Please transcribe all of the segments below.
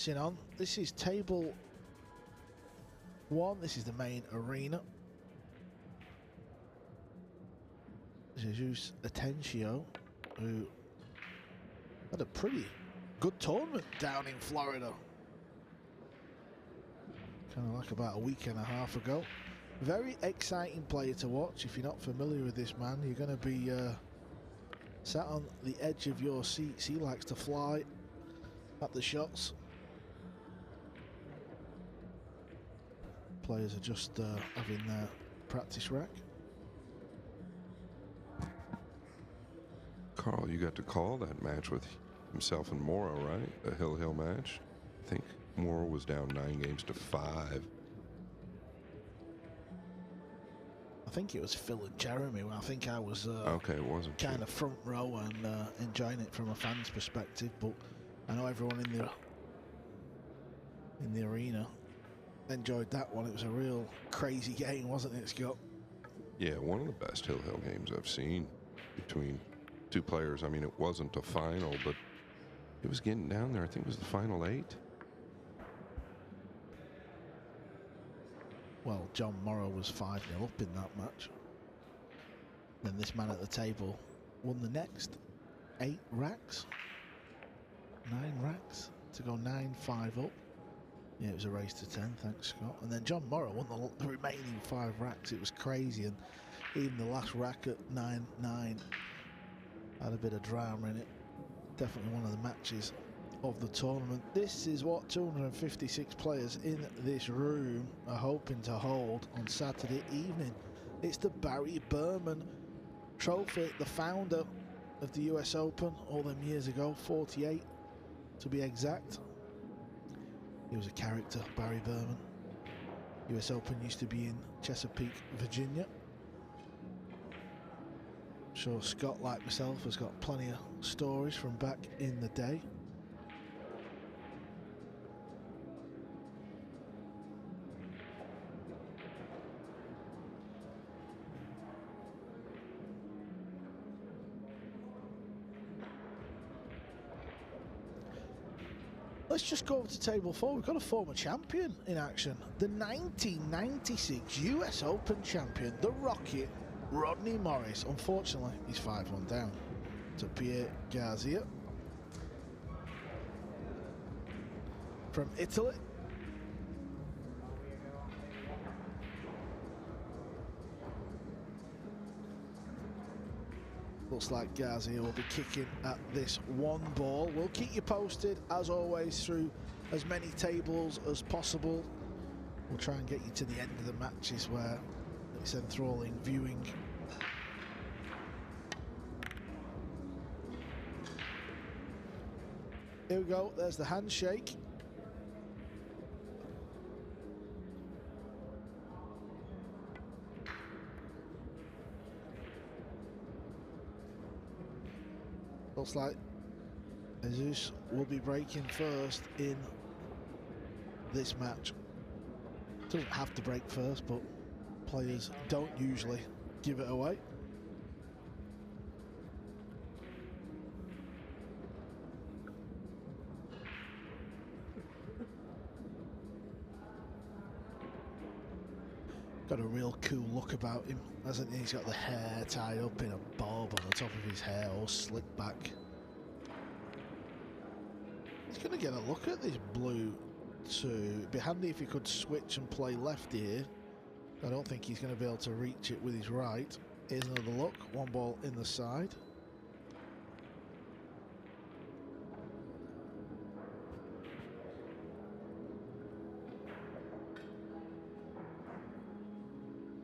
On. This is table 1. This is the main arena. Jesus Atencio, who had a pretty good tournament down in Florida. Kind of like about a week and a half ago. Very exciting player to watch. If you're not familiar with this man, you're going to be sat on the edge of your seats. He likes to fly at the shots. Players are just having their practice rack. Carl, you got to call that match with himself and Morrow, right? A Hill match. I think Morrow was down 9-5. I think it was Phil and Jeremy. I think I was okay, it wasn't kind of front row and enjoying it from a fan's perspective. But I know everyone in the arena enjoyed that one. It was a real crazy game, wasn't it, Scott? Yeah, one of the best Hill games I've seen between two players. I mean, it wasn't a final, but it was getting down there. I think it was the final 8. Well, John Morrow was 5-0 up in that match. Then this man at the table won the next 8 racks. 9 racks to go 9-5 up. Yeah, it was a race to 10, thanks, Scott. And then John Morrow won the remaining 5 racks. It was crazy, and even the last rack at 9-9 had a bit of drama in it. Definitely one of the matches of the tournament. This is what 256 players in this room are hoping to hold on Saturday evening. It's the Barry Berman Trophy, the founder of the US Open all them years ago, 48 to be exact. He was a character, Barry Berman. US Open used to be in Chesapeake, Virginia. I'm sure Scott, like myself, has got plenty of stories from back in the day. Let's just go over to table 4. We've got a former champion in action. The 1996 US Open champion, the Rocket, Rodney Morris. Unfortunately, he's 5-1 down to Pierre Garzia from Italy. Looks like Garzia will be kicking at this one ball. We'll keep you posted, as always, through as many tables as possible. We'll try and get you to the end of the matches where it's enthralling viewing. Here we go, there's the handshake. Looks like Jesus will be breaking first in this match. Doesn't have to break first, but players don't usually give it away. Got a real cool look about him, hasn't he? He's got the hair tied up in a bob on the top of his hair, all slicked back. He's going to get a look at this blue too. It'd be handy if he could switch and play left here. I don't think he's going to be able to reach it with his right. Here's another look, one ball in the side.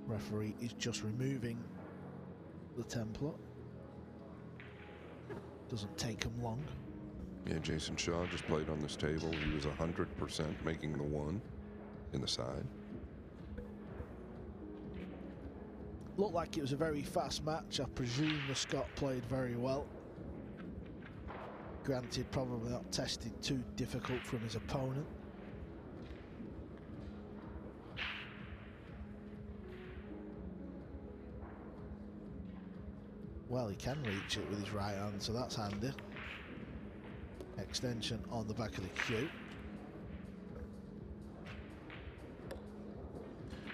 Referee is just removing the template. Doesn't take him long. Yeah, Jason Shaw just played on this table. He was 100% making the 1 in the side. Looked like it was a very fast match. I presume the Scot played very well. Granted, probably not tested too difficult from his opponent. Well, he can reach it with his right hand, so that's handy. Extension on the back of the cue.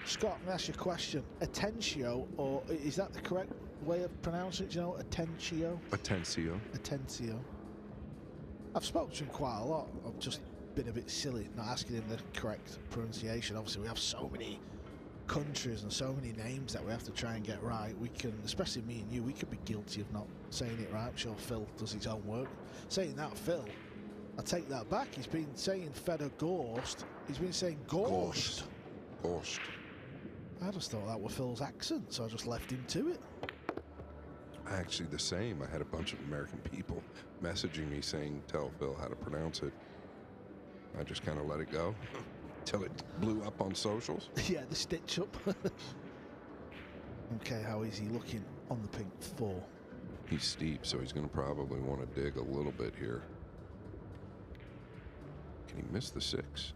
Scott, I'm going to ask you a question. Atencio, or is that the correct way of pronouncing it? Do you know Atencio? Atencio. Atencio. I've spoken to him quite a lot. I've just been a bit silly not asking him the correct pronunciation. Obviously, we have so many countries and so many names that we have to try and get right. We can, especially me and you, we could be guilty of not saying it right. I'm sure Phil does his own work. Saying that, Phil, I take that back. He's been saying Feder Gorst. He's been saying Gorst. Gorst. I just thought that was Phil's accent, so I just left him to it. Actually, the same. I had a bunch of American people messaging me saying, tell Phil how to pronounce it. I just kind of let it go till it blew up on socials. Yeah, the stitch up. Okay, how is he looking on the pink 4? He's steep, so he's going to probably want to dig a little bit here. Can he miss the 6?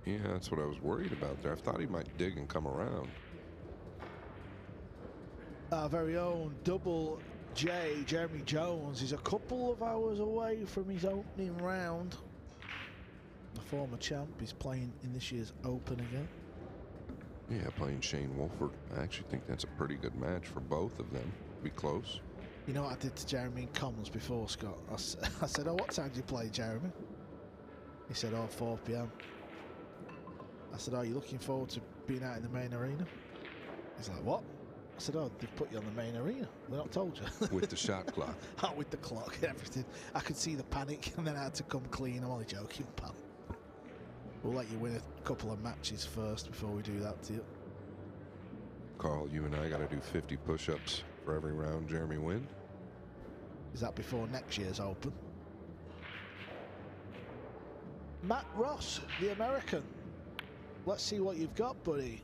Yeah, that's what I was worried about there. I thought he might dig and come around. Our very own Double J, Jeremy Jones, is a couple of hours away from his opening round. The former champ is playing in this year's Open again. Yeah, playing Shane Wolford. I actually think that's a pretty good match for both of them. Be close. You know what I did to Jeremy in Commons before, Scott? I said, oh, what time do you play, Jeremy? He said, oh, 4 p.m. I said, oh, are you looking forward to being out in the main arena? He's like, what? I said, oh, they've put you on the main arena. They not told you. With the shot clock. Oh, with the clock and everything. I could see the panic and then I had to come clean. I'm only joking, pal. We'll let you win a couple of matches first before we do that to you. Carl, you and I got to do 50 push-ups for every round Jeremy wins. Is that before next year's Open? Matt Ross, the American. Let's see what you've got, buddy.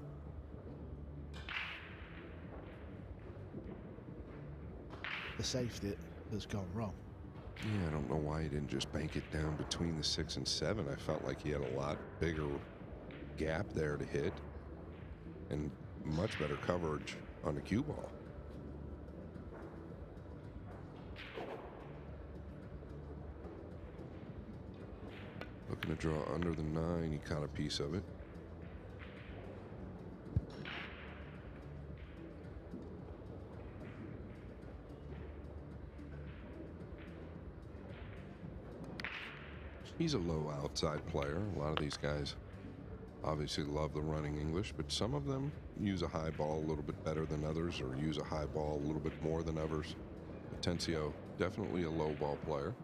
The safety has gone wrong. Yeah, I don't know why he didn't just bank it down between the 6 and 7. I felt like he had a lot bigger gap there to hit and much better coverage on the cue ball. Looking to draw under the 9. He caught a piece of it. He's a low outside player. A lot of these guys obviously love the running English, but some of them use a high ball a little bit better than others or use a high ball a little bit more than others. Atencio, definitely a low ball player.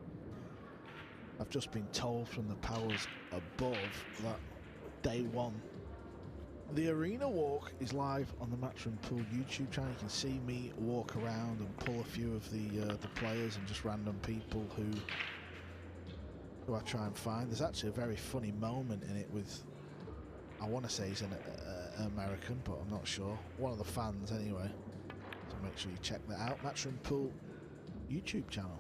I've just been told from the powers above that day one, the arena walk is live on the Matchroom Pool YouTube channel. You can see me walk around and pull a few of the players and just random people who I try and find. There's actually a very funny moment in it with, I want to say he's an American, but I'm not sure. One of the fans anyway. So make sure you check that out. Matchroom Pool YouTube channel.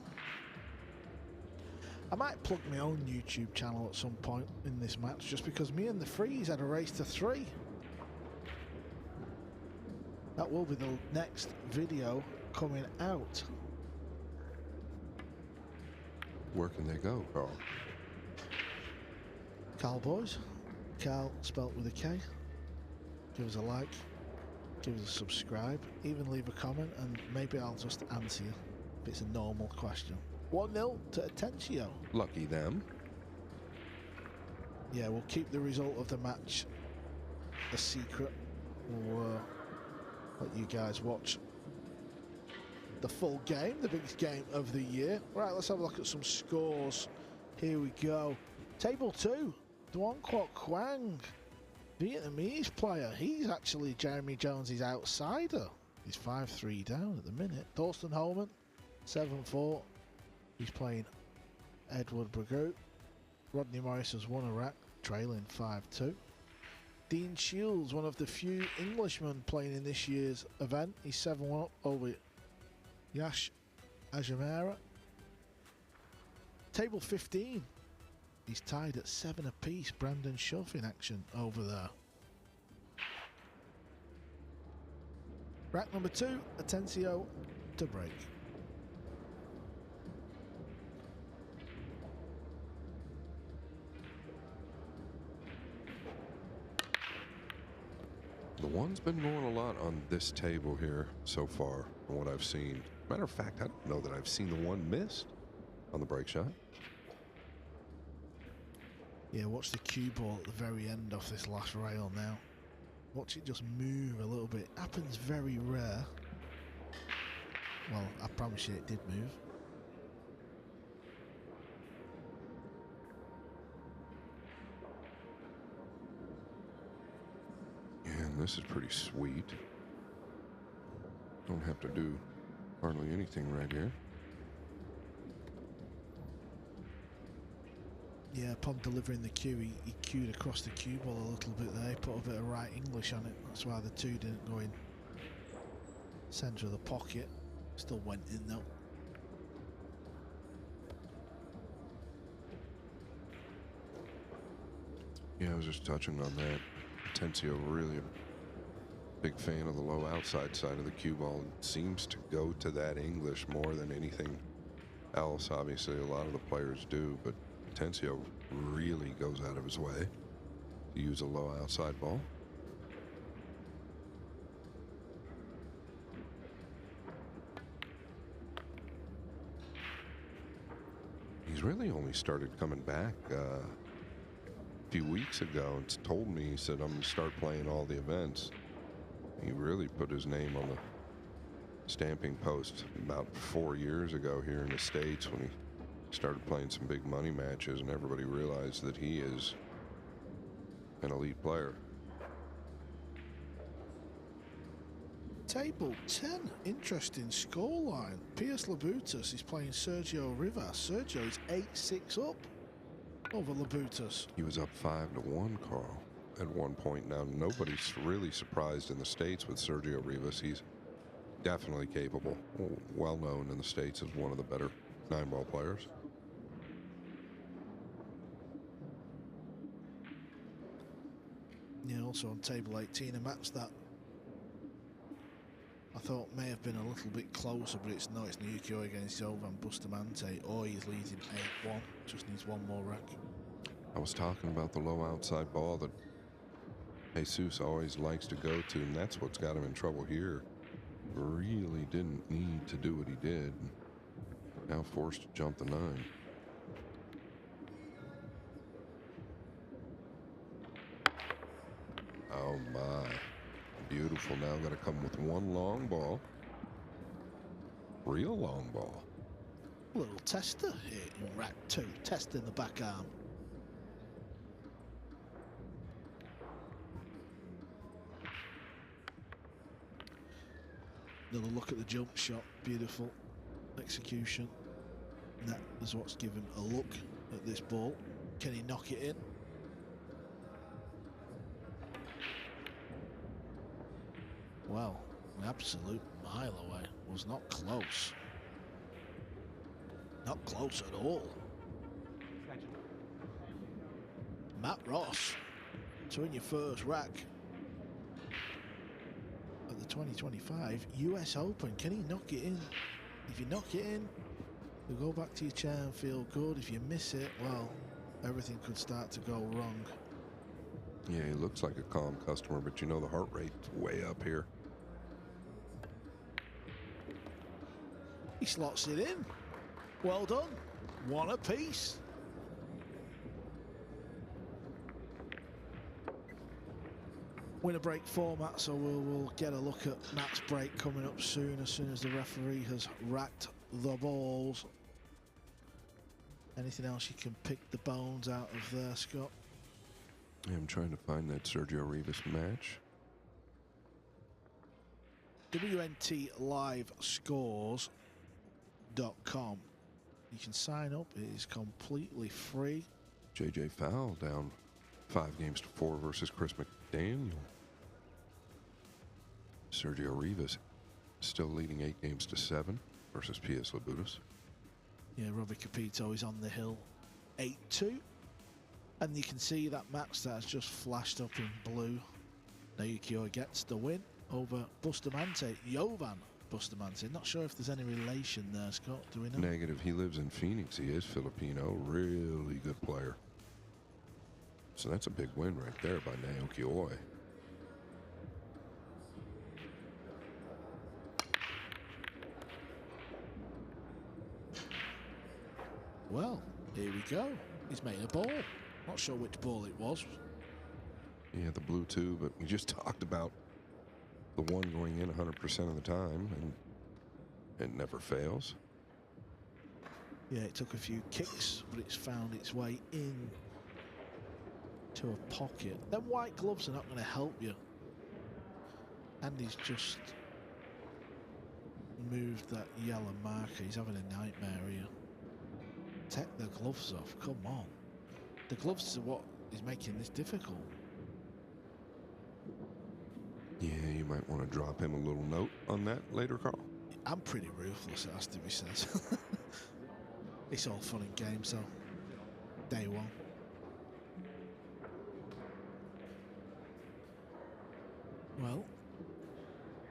I might plug my own YouTube channel at some point in this match, just because me and the Freeze had a race to 3. That will be the next video coming out. Where can they go, Carl? Carl Boys. Carl spelt with a K. Give us a like. Give us a subscribe. Even leave a comment and maybe I'll just answer you if it's a normal question. 1-0 to Atencio. Lucky them. Yeah, we'll keep the result of the match a secret. We'll let you guys watch the full game, the biggest game of the year. Right, let's have a look at some scores. Here we go. Table 2, Duan Quoc Quang, Vietnamese player. He's actually Jeremy Jones' outsider. He's 5-3 down at the minute. Thorsten Holman, 7-4. He's playing Edward Bragut. Rodney Morris has won a rack, trailing 5-2. Dean Shields, one of the few Englishmen playing in this year's event. He's 7-1 up over Yash Ajamara. Table 15. He's tied at 7 apiece. Brandon Schuff in action over there. Rack number 2, Atencio to break. one's been going a lot on this table here so far, from what I've seen. Matter of fact, I don't know that I've seen the one missed on the break shot. Yeah, watch the cue ball at the very end off this last rail now. Watch it just move a little bit. Happens very rare. Well, I promise you it did move. Yeah, and this is pretty sweet. Don't have to do hardly anything right here. Yeah, upon delivering the cue, he cued across the cue ball a little bit there. He put a bit of right English on it. That's why the two didn't go in centre of the pocket. Still went in though. Yeah, I was just touching on that. Atencio really a big fan of the low outside side of the cue ball. It seems to go to that English more than anything else. Obviously, a lot of the players do, but Atencio really goes out of his way to use a low outside ball. He's really only started coming back a few weeks ago and told me, he said, I'm going to start playing all the events. He really put his name on the stamping post about 4 years ago here in the States when he started playing some big money matches, and everybody realized that he is an elite player. Table 10, interesting scoreline. Piers Labutus is playing Sergio Rivas. Sergio is 8-6 up over Labutus. He was up 5-1, Carl, at one point. Now, nobody's really surprised in the States with Sergio Rivas. He's definitely capable, well known in the States as one of the better 9-ball players. Yeah, also on table 18, a match that I thought may have been a little bit closer, but it's Nukio against Jovan Bustamante. Oh, he's leading 8-1. Just needs one more rack. I was talking about the low outside ball that Jesus always likes to go to, and that's what's got him in trouble here. Really didn't need to do what he did. Now forced to jump the 9. Oh my. Beautiful. Now got to come with one long ball. Real long ball. A little tester here in rack 2. Testing the back arm. Another look at the jump shot. Beautiful execution. And that is what's given a look at this ball. Can he knock it in? Well, an absolute mile away. Was not close. Not close at all. Matt Ross, to win your first rack at the 2025 US Open. Can he knock it in? If you knock it in, you'll go back to your chair and feel good. If you miss it, well, everything could start to go wrong. Yeah, he looks like a calm customer, but you know the heart rate's way up here. He slots it in. Well done. One apiece. Winner break format, so we'll get a look at Matt's break coming up soon as the referee has racked the balls. Anything else you can pick the bones out of there, Scott? I'm trying to find that Sergio Rivas match. WNTLivescores.com. You can sign up. It is completely free. JJ Fowl down 5-4 versus Chris McDaniel. Sergio Rivas still leading 8-7 versus Piers Labutus. Yeah, Robbie Capito is on the hill 8-2. And you can see that match that has just flashed up in blue. Naokio gets the win over Bustamante, Jovan Bustamante. Not sure if there's any relation there, Scott. Do we know? Negative. He lives in Phoenix. He is Filipino. Really good player. So that's a big win right there by Naokio. Well, here we go. He's made a ball. Not sure which ball it was. Yeah, the blue too, but we just talked about the one going in 100% of the time, and it never fails. Yeah, it took a few kicks, but it's found its way in to a pocket. Them white gloves are not going to help you. Andy's just moved that yellow marker. He's having a nightmare here. Take the gloves off. Come on. The gloves are what is making this difficult. Yeah, you might want to drop him a little note on that later, Carl. I'm pretty ruthless, it has to be said. It's all fun and games, though. Day one. Well,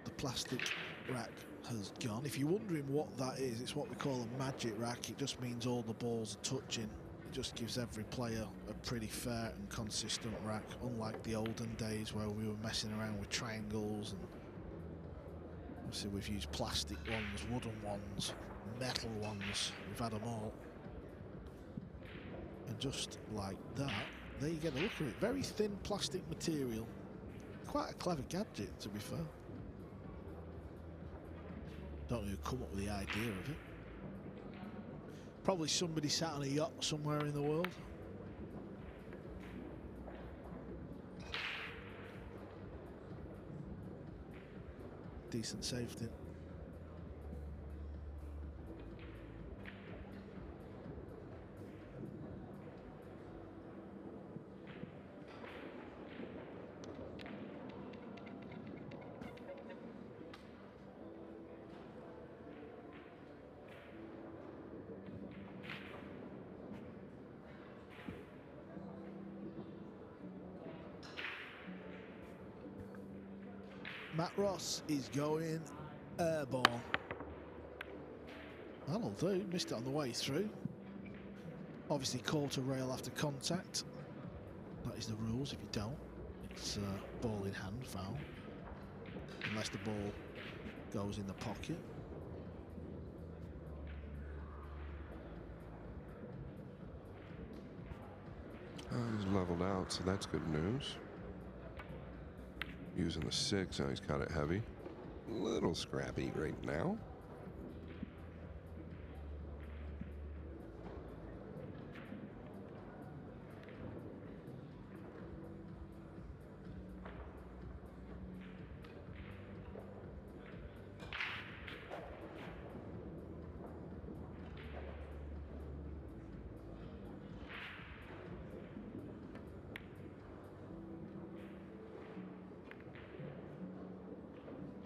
the plastic rack has gone. If you're wondering what that is, it's what we call a magic rack. It just means all the balls are touching. It just gives every player a pretty fair and consistent rack, unlike the olden days where we were messing around with triangles, and obviously we've used plastic ones, wooden ones, metal ones. We've had them all. And just like that, there you get a look at it. Very thin plastic material. Quite a clever gadget, to be fair. Don't know who come up with the idea of it. Probably somebody sat on a yacht somewhere in the world. Decent safety. Matt Ross is going airball. That'll do. Missed it on the way through. Obviously call to rail after contact. That is the rules. If you don't, it's ball in hand foul. Unless the ball goes in the pocket. He's leveled out, so that's good news. Using the 6, now he's got it heavy. A little scrappy right now.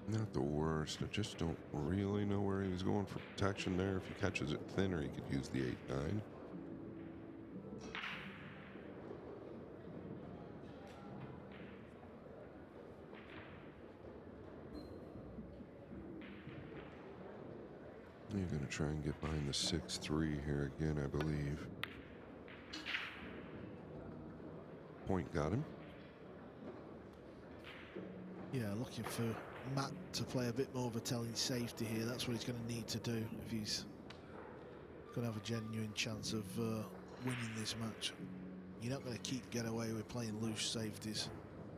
Not the worst. I just don't really know where he was going for protection there. If he catches it thinner, he could use the 8-9. You're going to try and get behind the 6-3 here again, I believe. Point got him. Yeah, looking for Matt to play a bit more of a telling safety here. That's what he's going to need to do if he's going to have a genuine chance of winning this match. You're not going to get away with playing loose safeties.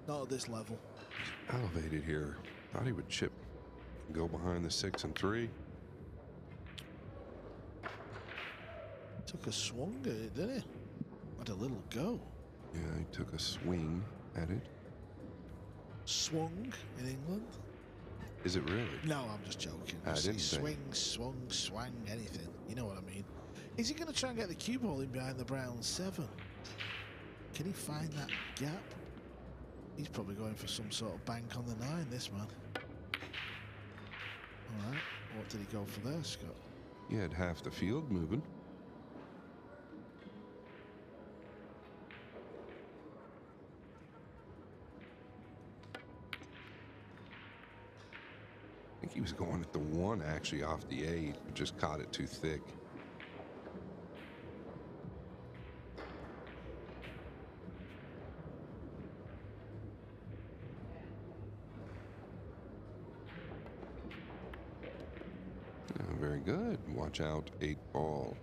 Not at this level. He's elevated here. Thought he would chip and go behind the 6 and 3. Took a swung at it, didn't he? Had a little go. Yeah, he took a swing at it. Swung in England? Is it really? No, I'm just joking. I didn't swing, swung, swang, anything. You know what I mean. Is he going to try and get the cue ball in behind the brown 7? Can he find that gap? He's probably going for some sort of bank on the 9, this man. All right. What did he go for there, Scott? He had half the field moving. I think he was going at the 1 actually off the 8, but just caught it too thick. Very good. Watch out, 8 ball.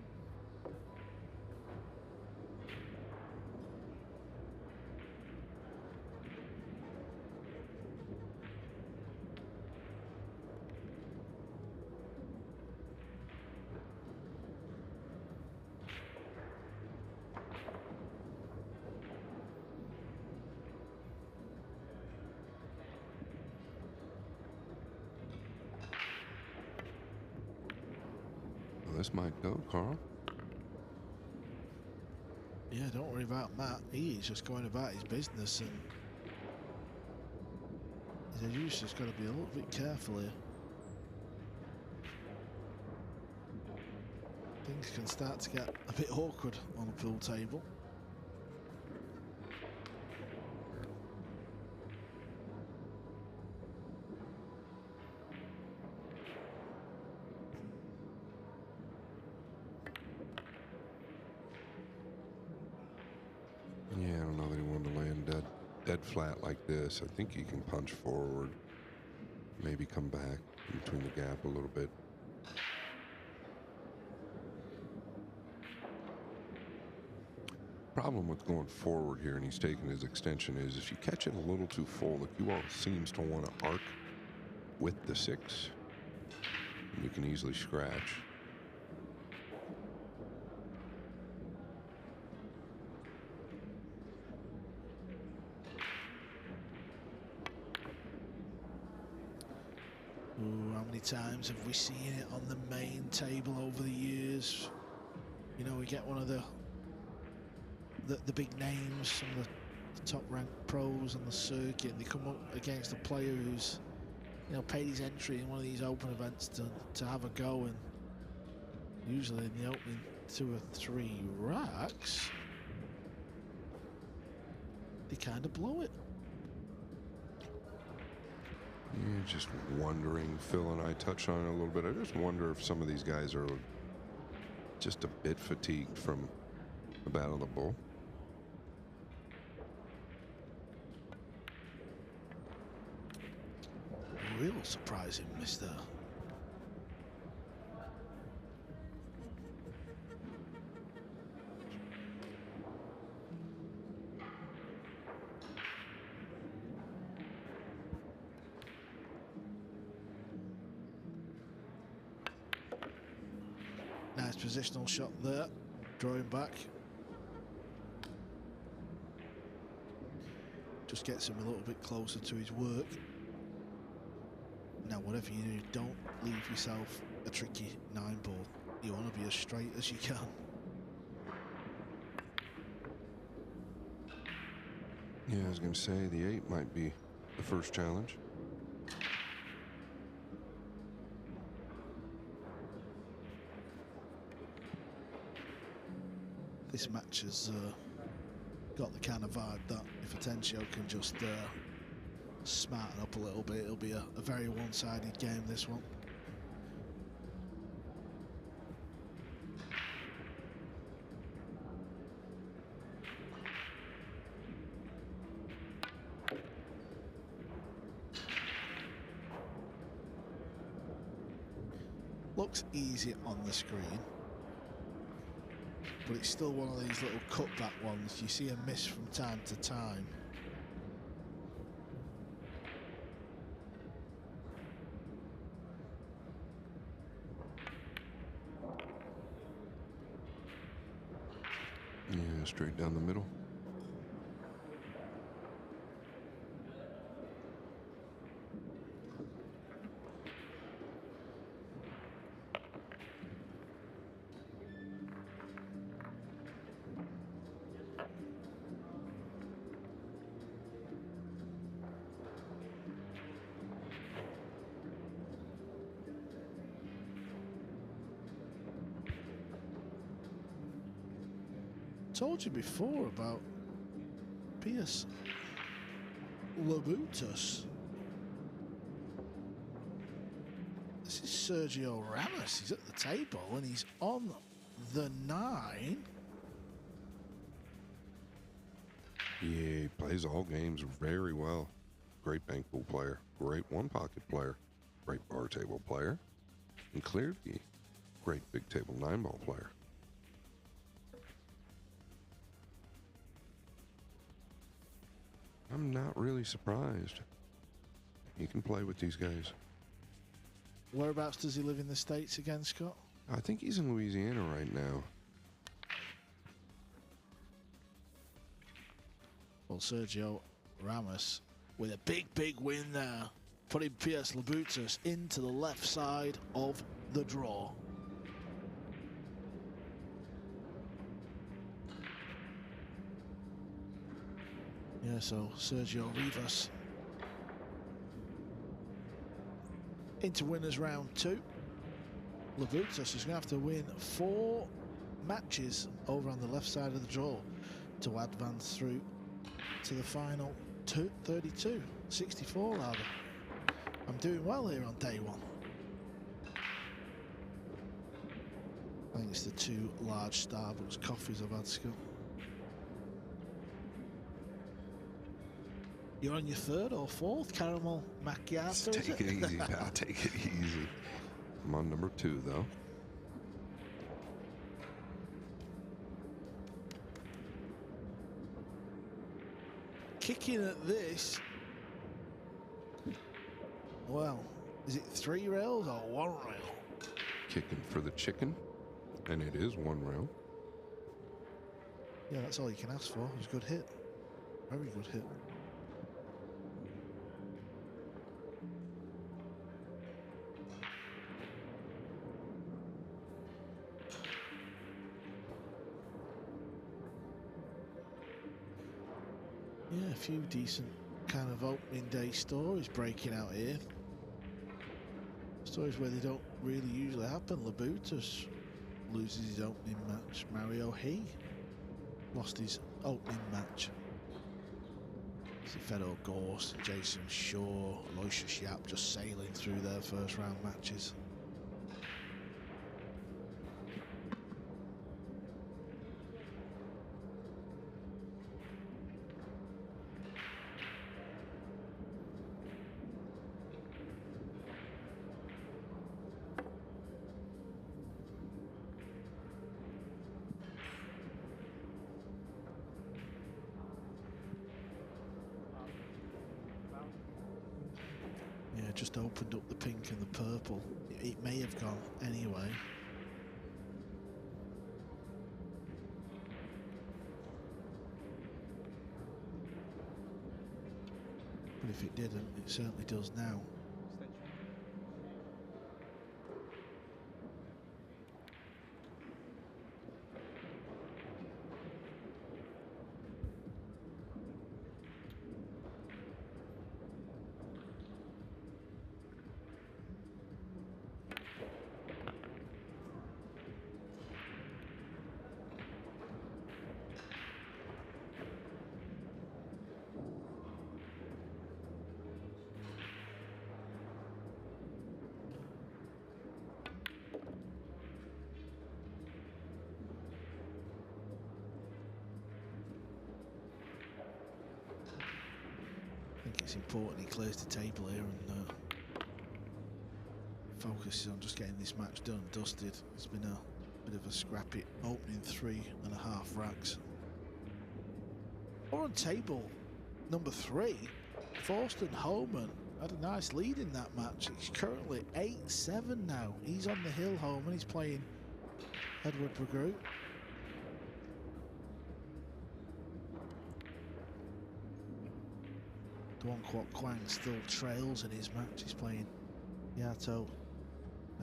this might go, Carl. Yeah, don't worry about Matt. He's just going about his business, and he's just got to be a little bit careful here. Things can start to get a bit awkward on a pool table. Yeah, I don't know that he wanted to land dead flat like this. I think he can punch forward, maybe come back in between the gap a little bit. Problem with going forward here, and he's taking his extension, is if you catch it a little too full, the cue ball seems to want to arc with the 6, and you can easily scratch. Ooh, how many times have we seen it on the main table over the years? You know, we get one of the big names, some of the top ranked pros on the circuit, and they come up against a player who's, you know, paid his entry in one of these open events to have a go, and usually in the opening 2 or 3 racks they kind of blow it. Yeah, just wondering, Phil and I touched on it a little bit. I just wonder if some of these guys are just a bit fatigued from the Battle of the Bull. Real surprising, mister. Nice positional shot there, drawing back. Just gets him a little bit closer to his work. Now, whatever you do, don't leave yourself a tricky 9-ball. You want to be as straight as you can. Yeah, I was going to say the 8 might be the first challenge. This match has got the kind of vibe that if Atencio can just smarten up a little bit, it'll be a very one-sided game, this one. Looks easy on the screen, but it's still one of these little cutback ones. You see a miss from time to time. Yeah, straight down the middle. Told you before about Pierce Labutus. This is Sergio Ramos. He's at the table and he's on the 9. Yeah, he plays all games very well. Great bank pool player, great one-pocket player, great bar table player, and clearly great big table 9-ball player. I'm not really surprised. He can play with these guys. Whereabouts does he live in the States again, Scott? I think he's in Louisiana right now. Well, Sergio Ramos with a big win there, putting Pierce Labutus into the left side of the draw. Yeah, so Sergio Rivas into winners round 2. Labutus is going to have to win 4 matches over on the left side of the draw to advance through to the final 64 rather. I'm doing well here on day 1. I think it's the 2 large Starbucks coffees I've had, Scott. You're on your 3rd or 4th caramel macchiato. Just take it easy, pal. Take it easy. I'm on number 2, though. Kicking at this. Well, is it 3 rails or 1 rail? Kicking for the chicken, and it is 1 rail. Yeah, that's all you can ask for. It was a good hit. Very good hit. Yeah, a few decent kind of opening day stories breaking out here. Stories where they don't really usually happen. Labutus loses his opening match. Mario He lost his opening match. Fedor Gorst, Jason Shaw, Aloysius Yap just sailing through their first round matches. Just opened up the pink and the purple. It may have gone anyway. But if it didn't, it certainly does now. 'I think it's important he clears the table here and focuses on just getting this match done and dusted. It's been a bit of a scrappy opening 3.5 racks. Or on table number 3, Thorsten Homan had a nice lead in that match. He's currently 8-7 now. He's on the hill, Homan. He's playing Edward Bergroot. Duan Kwok Kwang still trails in his match. He's playing Yato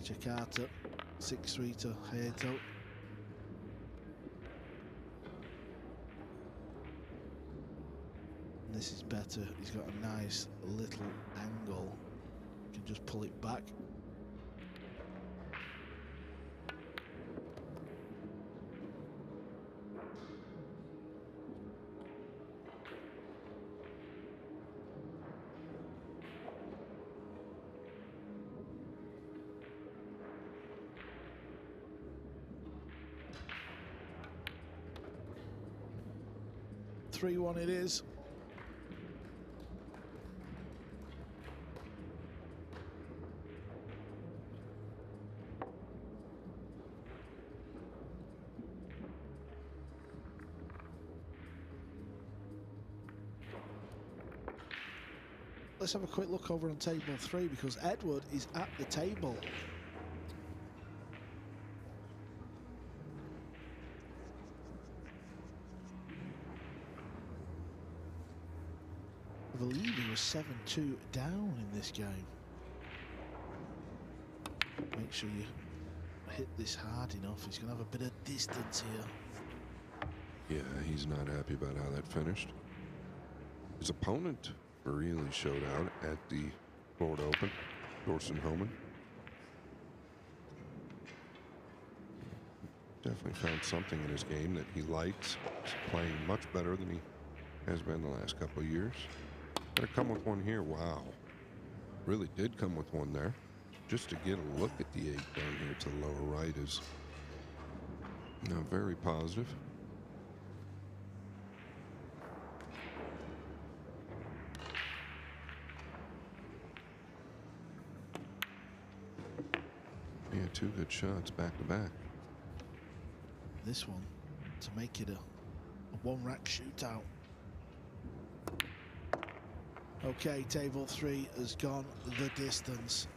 Jakarta, 6-3 to Hayato. And this is better. He's got a nice little angle. Can just pull it back. Three-one it is. Let's have a quick look over on table 3 because Edward is at the table. I believe he was 7-2 down in this game. Make sure you hit this hard enough. He's going to have a bit of distance here. Yeah, he's not happy about how that finished. His opponent really showed out at the Florida Open, Thorsten Homan. Definitely found something in his game that he likes. He's playing much better than he has been the last couple of years. Got to come with one here. Wow. Really did come with one there. Just to get a look at the 8 down here to the lower right is very positive. Yeah, 2 good shots back to back. This one to make it a 1-rack shootout. Okay, table 3 has gone the distance.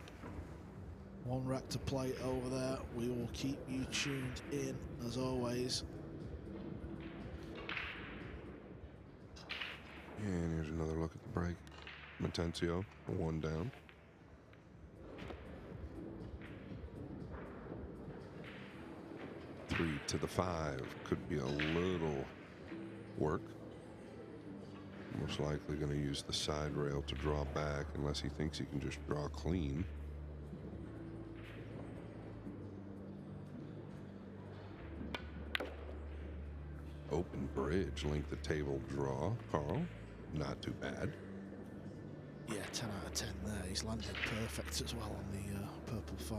1 rack to play over there. We will keep you tuned in as always. And here's another look at the break. Atencio, 1 down. Three to the 5 could be a little work. Most likely going to use the side rail to draw back unless he thinks he can just draw clean. Open bridge, length of table draw. Carl, not too bad. Yeah, 10 out of 10 there. He's landed perfect as well on the purple 5.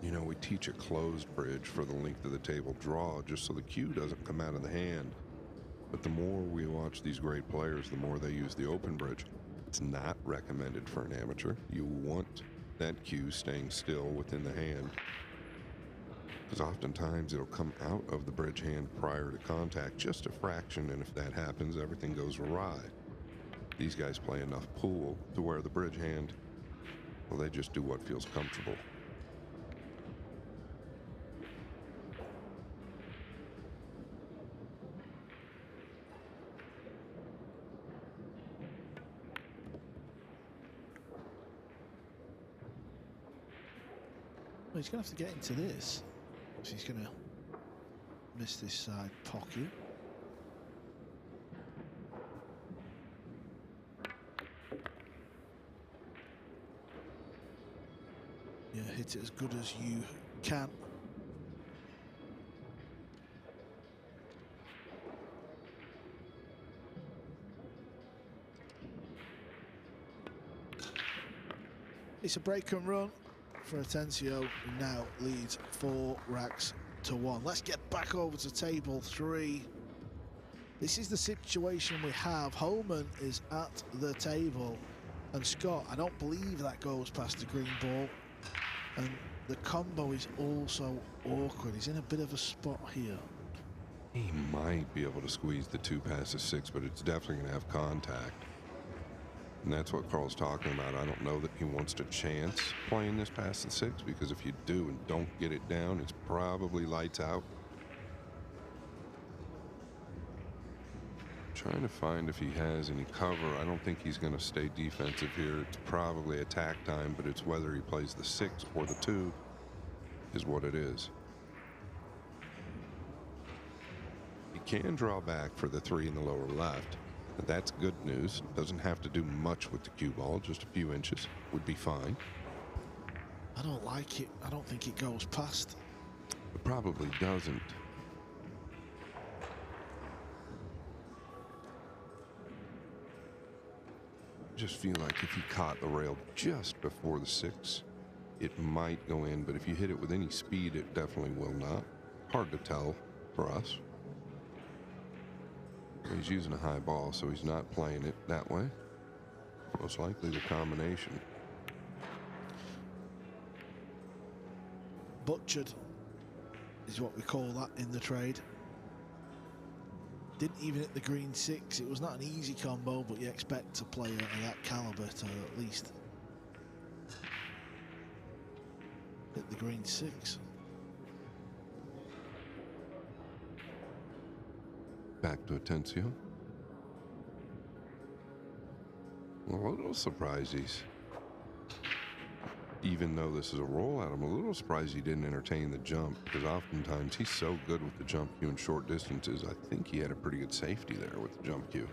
You know, we teach a closed bridge for the length of the table draw just so the cue doesn't come out of the hand. But the more we watch these great players, the more they use the open bridge. It's not recommended for an amateur. You want that cue staying still within the hand, because oftentimes it'll come out of the bridge hand prior to contact, just a fraction, and if that happens, everything goes awry. These guys play enough pool to where the bridge hand, well, they just do what feels comfortable. Well, he's going to have to get into this. So he's going to miss this side pocket. Yeah, hit it as good as you can. It's a break and run for Atencio, who now leads 4 racks to 1. Let's get back over to table 3. This is the situation we have. Holman is at the table, and Scott, I don't believe that goes past the green ball, and the combo is also awkward. He's in a bit of a spot here. He might be able to squeeze the 2 past the 6, but it's definitely going to have contact. And that's what Carl's talking about. I don't know that he wants to chance playing this past the 6, because if you do and don't get it down, it's probably lights out. Trying to find if he has any cover. I don't think he's going to stay defensive here. It's probably attack time, but it's whether he plays the 6 or the 2 is what it is. He can draw back for the 3 in the lower left. That's good news. Doesn't have to do much with the cue ball. Just a few inches would be fine. I don't like it. I don't think it goes past. It probably doesn't. Just feel like if he caught the rail just before the 6, it might go in, but if you hit it with any speed, it definitely will not. Hard to tell for us. He's using a high ball, so he's not playing it that way. Most likely the combination. Butchered is what we call that in the trade. Didn't even hit the green 6. It was not an easy combo, but you expect a player of that caliber to at least hit the green 6. Back to Atencio. A little surprise he's even though this is a rollout, I'm a little surprised he didn't entertain the jump, because oftentimes he's so good with the jump cue in short distances. I think he had a pretty good safety there with the jump cue.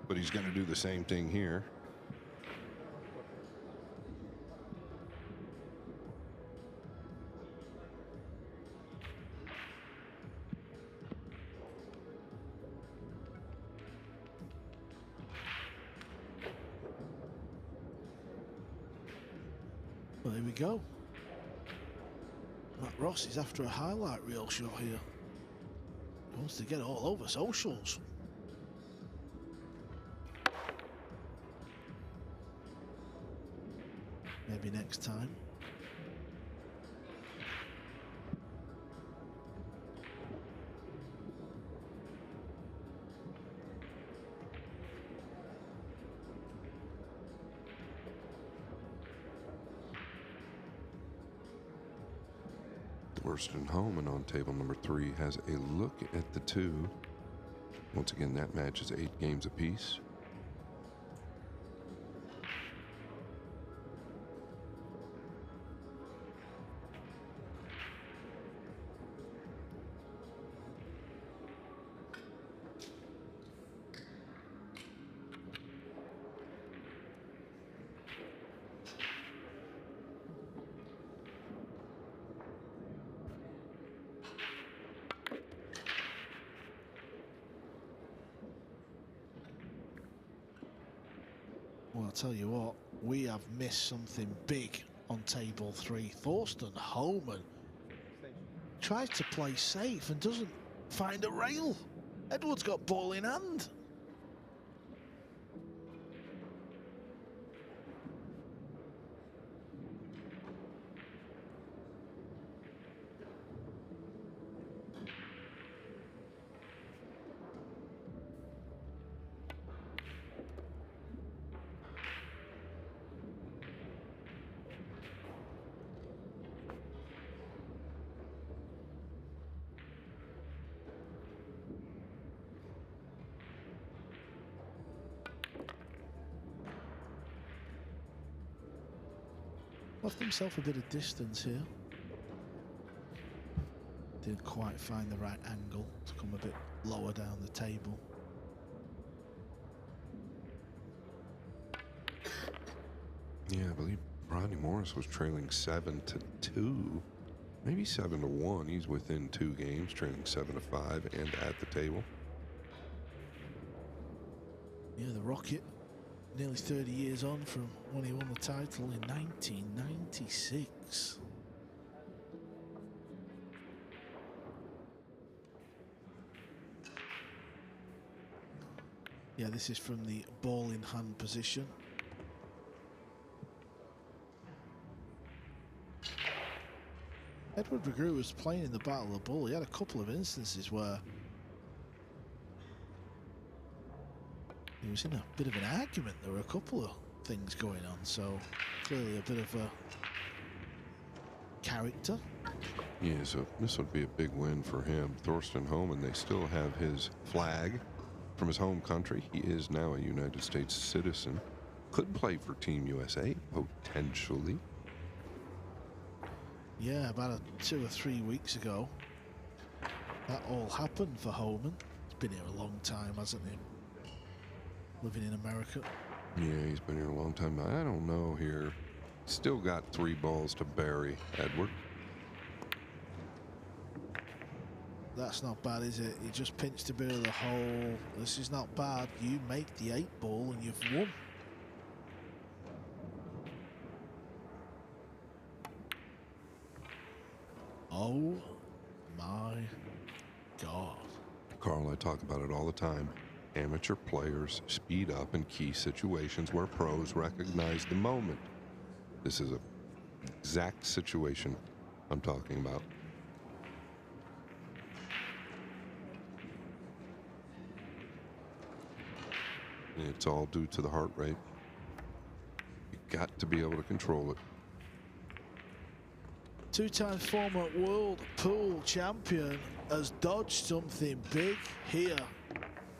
But he's going to do the same thing here. Well, there we go. Matt Ross is after a highlight reel shot here. He wants to get all over socials. Maybe next time. Thorsten Homan on table number 3 has a look at the 2. Once again, that match is 8 games apiece. Well, I'll tell you what, we have missed something big on table 3. Thorsten Homan tries to play safe and doesn't find a rail. Edward's got ball in hand. Left himself a bit of distance here. Didn't quite find the right angle to come a bit lower down the table. Yeah, I believe Rodney Morris was trailing 7-2, maybe 7-1. He's within 2 games, trailing 7-5 and at the table. Yeah, the Rocket, nearly 30 years on from when he won the title in 1996. Yeah, this is from the ball in hand position. Edward Magru was playing in the Battle of the Bull. He had a couple of instances where he was in a bit of an argument. There were a couple of things going on, so clearly a bit of a character. Yeah, so this would be a big win for him. Thorsten Homan, they still have his flag from his home country. He is now a United States citizen. Could play for Team USA, potentially. Yeah, about 2 or 3 weeks ago, that all happened for Homan. He's been here a long time, hasn't he? Living in America. Yeah, he's been here a long time. I don't know here. Still got 3 balls to bury, Edward. That's not bad, is it? You just pinched a bit of the hole. This is not bad. You make the 8 ball and you've won. Oh my God. Carl, I talk about it all the time. Amateur players speed up in key situations where pros recognize the moment. This is an exact situation I'm talking about. And it's all due to the heart rate. You got to be able to control it. 2-time former world pool champion has dodged something big here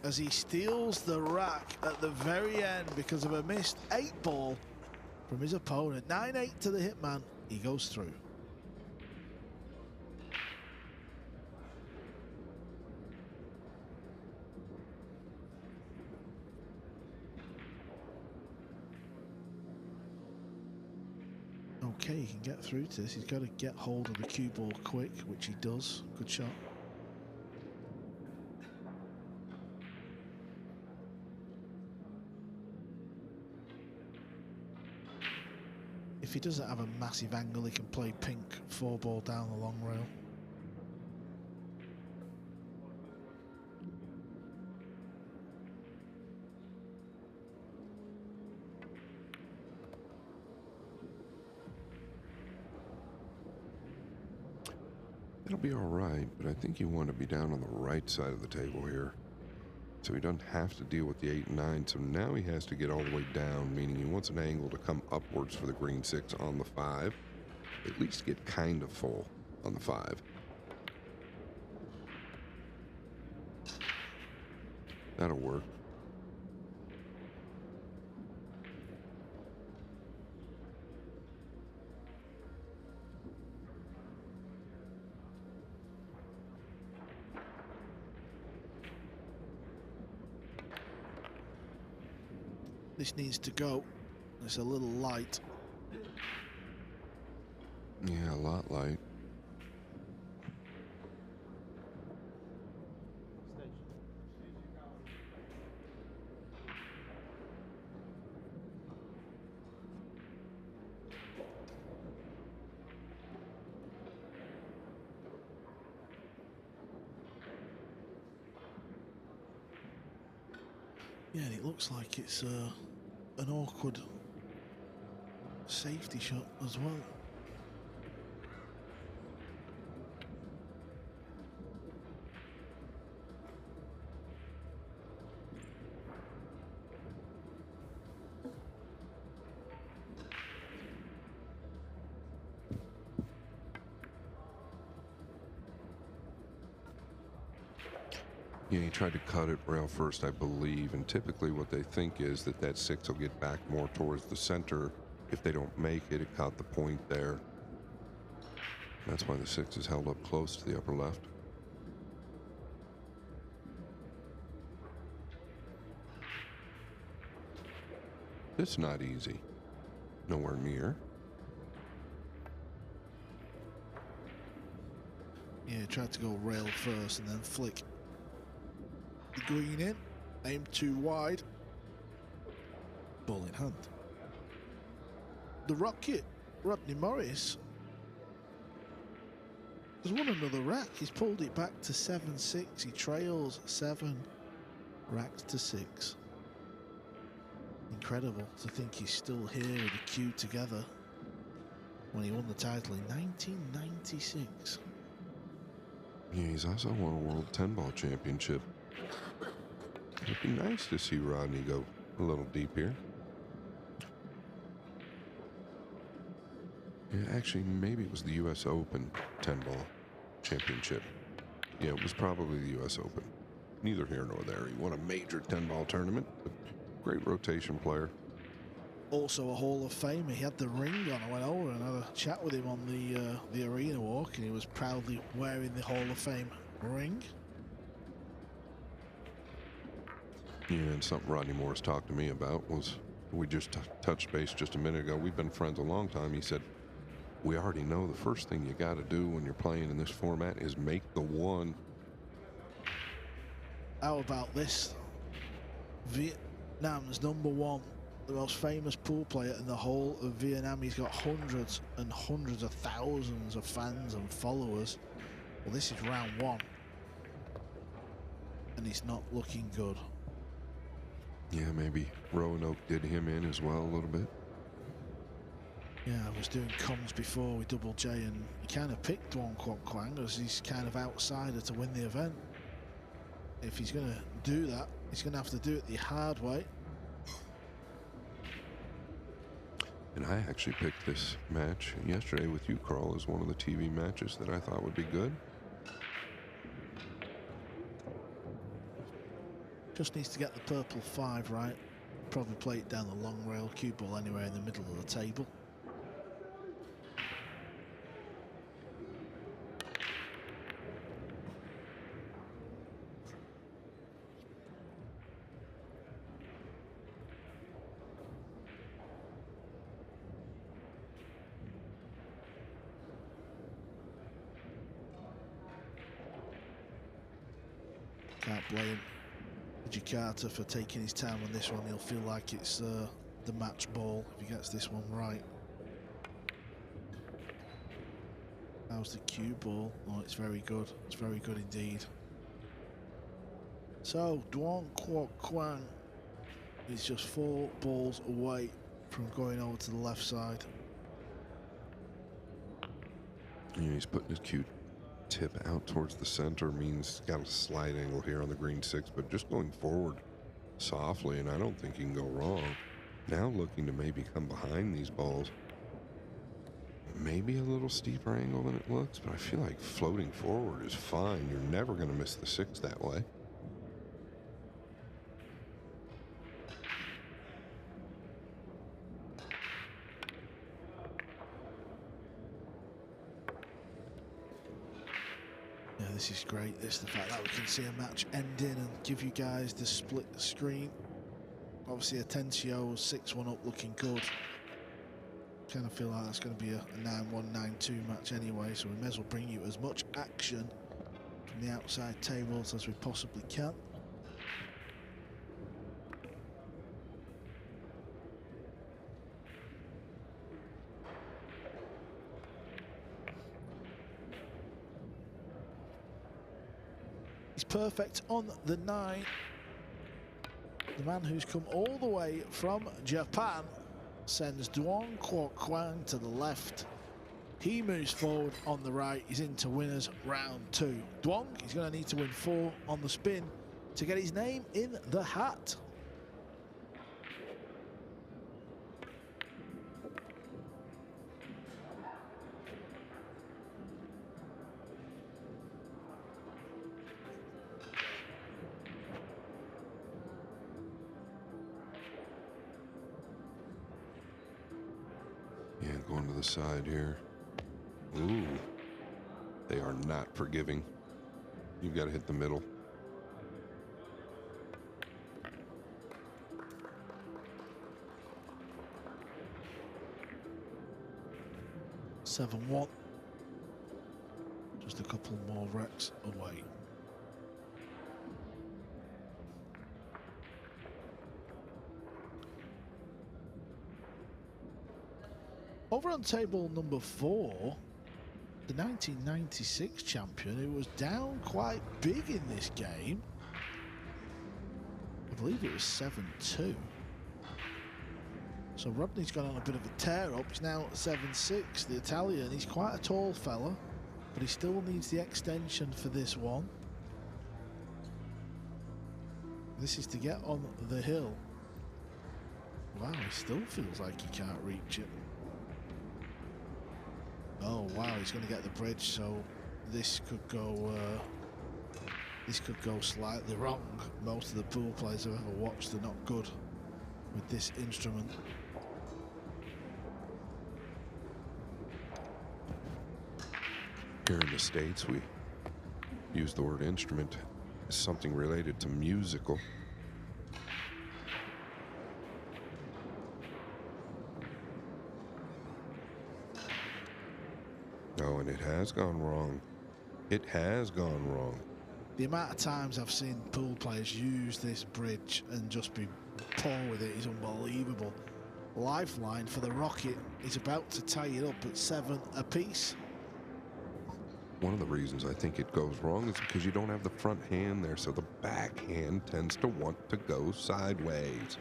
as he steals the rack at the very end because of a missed 8 ball from his opponent. 9-8 to the hitman. He goes through. Okay, he can get through to this. He's got to get hold of the cue ball quick, which he does. Good shot. If he doesn't have a massive angle, he can play pink 4-ball down the long rail. It'll be all right, but I think you want to be down on the right side of the table here. So he doesn't have to deal with the 8 and 9, so now he has to get all the way down, meaning he wants an angle to come upwards for the green 6 on the 5. At least get kind of full on the 5. That'll work. This needs to go. It's a little light. Yeah, a lot light. Yeah, and it looks like it's an awkward safety shot as well. Yeah, he tried to cut it rail first, I believe, and typically what they think is that that 6 will get back more towards the center. If they don't make it, it caught the point there. That's why the 6 is held up close to the upper left. It's not easy. Nowhere near. Yeah, tried to go rail first and then flick the green in. Aim too wide. Ball in hand. The Rocket, Rodney Morris, has won another rack. He's pulled it back to 7-6. He trails 7 racks to 6. Incredible to think he's still here with the Q together when he won the title in 1996. Yeah, he's also won a World 10-ball championship. It'd be nice to see Rodney go a little deep here. Yeah, actually, maybe it was the U.S. Open 10-ball championship. Yeah, it was probably the U.S. Open. Neither here nor there. He won a major 10-ball tournament. Great rotation player. Also a Hall of Famer. He had the ring on. I went over and had a chat with him on the arena walk, and he was proudly wearing the Hall of Fame ring. Yeah, and something Rodney Morris talked to me about was, we just touched base just a minute ago. We've been friends a long time. He said, we already know the first thing you got to do when you're playing in this format is make the one. How about this? Vietnam's #1, the most famous pool player in the whole of Vietnam. He's got hundreds and hundreds of thousands of fans and followers. Well, this is round 1, and he's not looking good. Yeah, maybe Roanoke did him in as well a little bit. Yeah, I was doing comms before with Double J, and he kind of picked Wong Kwok Kwang as he's kind of outsider to win the event. If he's going to do that, he's going to have to do it the hard way. And I actually picked this match yesterday with you, Carl, as one of the TV matches that I thought would be good. Just needs to get the purple 5 right. probably play it down the long rail, cue ball anywhere in the middle of the table. Can't blame Jakarta for taking his time on this one. He'll feel like it's the match ball if he gets this one right. How's the cue ball? Oh, it's very good. It's very good indeed. So Duong Kwok Kwang is just 4 balls away from going over to the left side. Yeah, he's putting his cue tip out towards the center, means he's got a slight angle here on the green 6, but just going forward softly, and I don't think he can go wrong. Now looking to maybe come behind these balls. Maybe a little steeper angle than it looks, but I feel like floating forward is fine. You're never going to miss the 6 that way. Yeah, this is great. This, the fact that we can see a match ending and give you guys the split screen. Obviously, Atencio 6-1 up, looking good. Kind of feel like that's going to be a 9-1, 9-2 match anyway, so we may as well bring you as much action from the outside tables as we possibly can. He's perfect on the 9. The man who's come all the way from Japan sends Duong Kwok Kwang to the left. He moves forward on the right. He's into winners round 2. Duong is going to need to win 4 on the spin to get his name in the hat. Yeah, going to the side here. Ooh, they are not forgiving. You've got to hit the middle. Seven one. Just a couple more wrecks away. Over on table number 4, the 1996 champion, who was down quite big in this game. I believe it was 7-2. So Rodney's gone on a bit of a tear up. He's now at 7-6. The Italian, he's quite a tall fella, but he still needs the extension for this one. This is to get on the hill. Wow, he still feels like he can't reach it. Oh wow, he's going to get the bridge, so this could go slightly wrong. Most of the pool players I've ever watched are not good with this instrument. Here in the States, we use the word instrument as something related to musical. Oh, and it has gone wrong. It has gone wrong. The amount of times I've seen pool players use this bridge and just be poor with it is unbelievable. Lifeline for the Rocket is about to tie it up at 7 apiece. One of the reasons I think it goes wrong is because you don't have the front hand there, so the back hand tends to want to go sideways.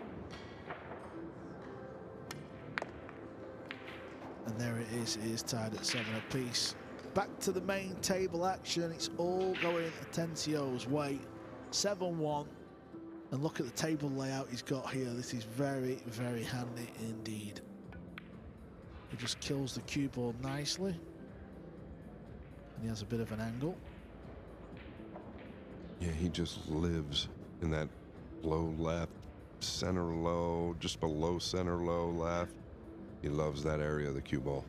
And there it is tied at 7 apiece. Back to the main table action. It's all going Atencio's way. 7-1. And look at the table layout he's got here. This is very, very handy indeed. He just kills the cue ball nicely. And he has a bit of an angle. Yeah, he just lives in that low left center low, just below center low left. He loves that area of the cue ball.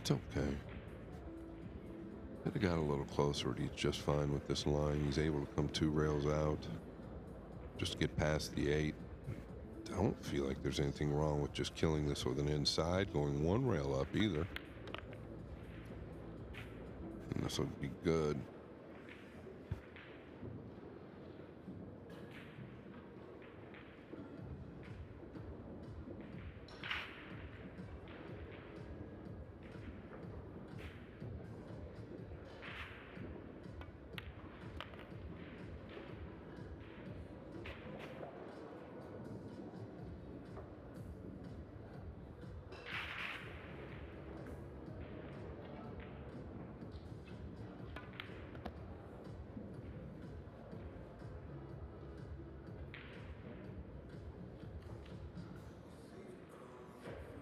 It's okay. Could have got a little closer, but he's just fine with this line. He's able to come 2 rails out just to get past the 8. Don't feel like there's anything wrong with just killing this with an inside, going 1 rail up either. And this would be good.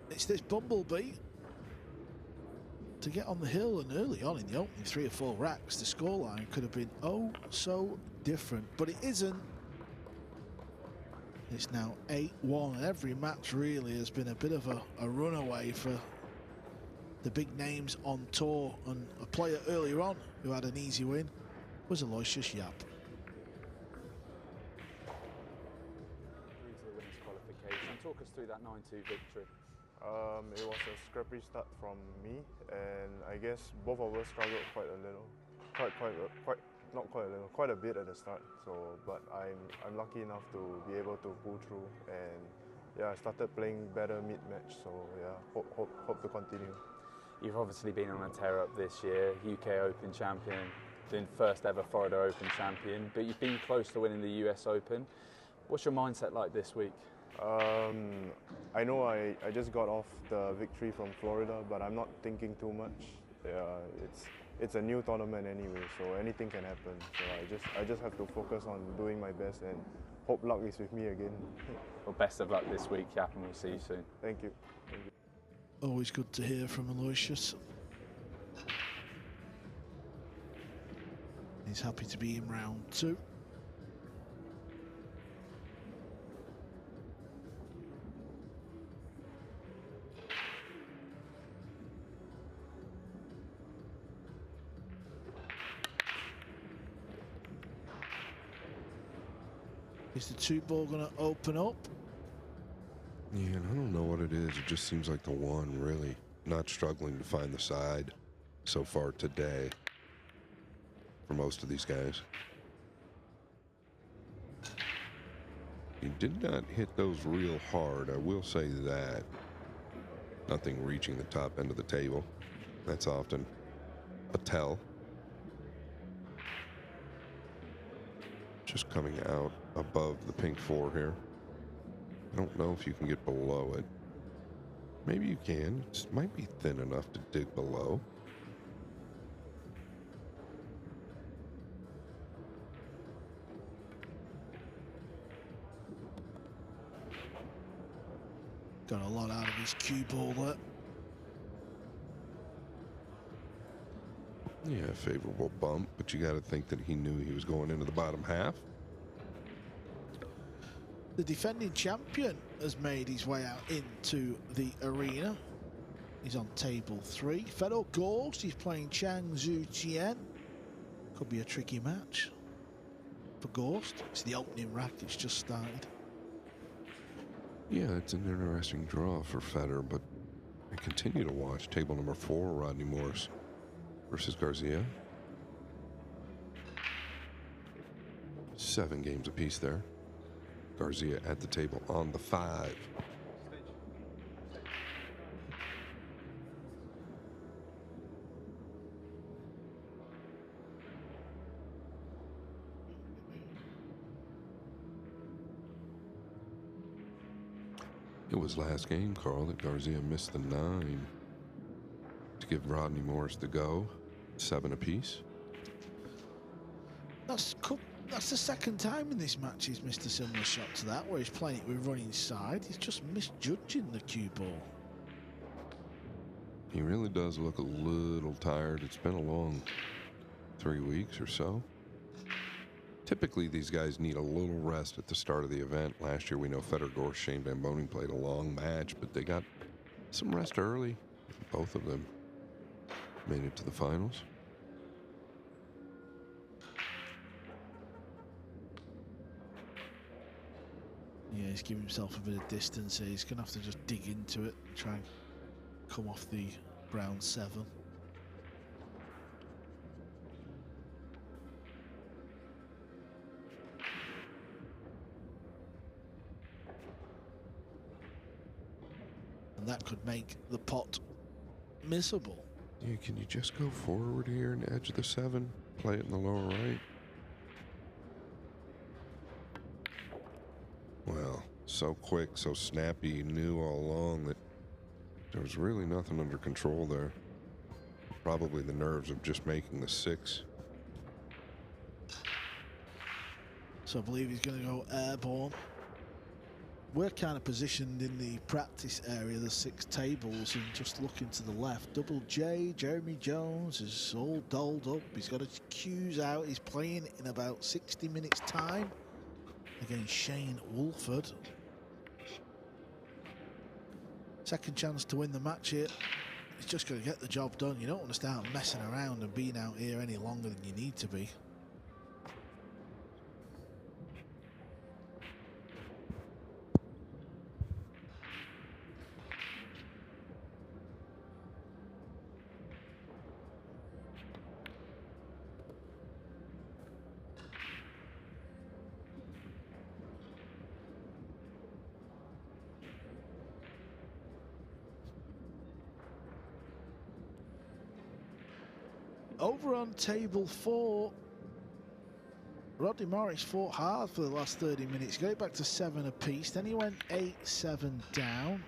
It's this Bumblebee to get on the hill, and early on in the opening 3 or 4 racks, the scoreline could have been oh so different, but it isn't. It's now 8-1, and every match really has been a bit of a runaway for the big names on tour, and a player earlier on who had an easy win was Aloysius Yap. Through to the women's qualification. Talk us through that 9-2 victory. It was a scrappy start from me, and I guess both of us struggled quite a little, quite a bit at the start. So, but I'm lucky enough to be able to pull through, and yeah, I started playing better mid-match. So yeah, hope to continue. You've obviously been on a tear up this year, UK Open champion, been first ever Florida Open champion, but you've been close to winning the US Open. What's your mindset like this week? I know I just got off the victory from Florida, but I'm not thinking too much. It's a new tournament anyway, so anything can happen. So I just have to focus on doing my best and hope luck is with me again. Well, best of luck this week, Yap, and we'll see you soon. Thank you. Thank you. Always good to hear from Aloysius. He's happy to be in round 2. Is the 2 ball going to open up? Yeah, and I don't know what it is. It just seems like the 1 really not struggling to find the side so far today for most of these guys. He did not hit those real hard, I will say that. Nothing reaching the top end of the table. That's often a tell. Just coming out above the pink 4 here. I don't know if you can get below it. Maybe you can. It might be thin enough to dig below. Got a lot out of his cue ball there. Yeah, favorable bump, but you got to think that he knew he was going into the bottom half. The defending champion has made his way out into the arena. He's on table 3. Fedor Gorst, he's playing Chang Zhu Tien. Could be a tricky match for Gorst. It's the opening rack, it's just started. Yeah, it's an interesting draw for Federer, but I continue to watch table number 4, Rodney Morris versus Garcia. 7 games apiece there. Garcia at the table on the 5. It was last game, Carl, that Garcia missed the 9 to give Rodney Morris the go. 7 apiece. That's the second time in this match he's missed a similar shot to that, where he's playing it with running side. He's just misjudging the cue ball. He really does look a little tired. It's been a long 3 weeks or so. Typically, these guys need a little rest at the start of the event. Last year, we know Federer, Shane Van Boening played a long match, but they got some rest early. Both of them made it to the finals. Yeah, he's giving himself a bit of distance here. He's going to have to just dig into it, try and come off the brown 7. And that could make the pot missable. Yeah, can you just go forward here and edge the 7? Play it in the lower right. Well, so quick, so snappy, you knew all along that there was really nothing under control there. Probably the nerves of just making the 6. So I believe he's going to go airborne. We're kind of positioned in the practice area, the 6 tables, and just looking to the left. Double J, Jeremy Jones is all dolled up. He's got his cues out. He's playing in about 60 minutes time against Shane Wolford. Second chance to win the match here. He's just going to get the job done. You don't want to start messing around and being out here any longer than you need to be. Over on table 4, Rodney Morris fought hard for the last 30 minutes. Got it back to 7 apiece. Then he went 8-7 down.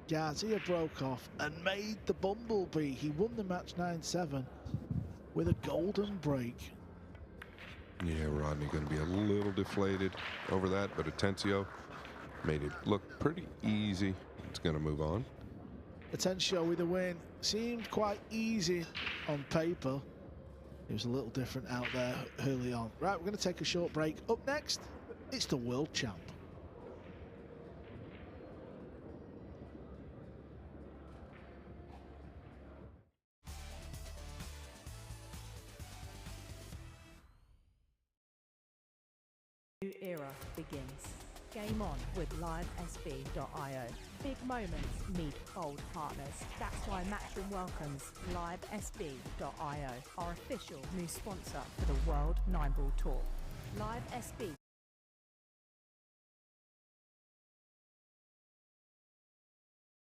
Garcia broke off and made the bumblebee. He won the match 9-7 with a golden break. Yeah, Rodney going to be a little deflated over that, but Atencio made it look pretty easy. It's going to move on. Atencio with a win. Seemed quite easy on paper. It was a little different out there early on. Right, we're going to take a short break. Up next, it's the world champ. New era begins. Game on with livesb.io. Big moments meet old partners. That's why Matchroom welcomes livesb.io, our official new sponsor for the World 9 Ball Tour. LiveSB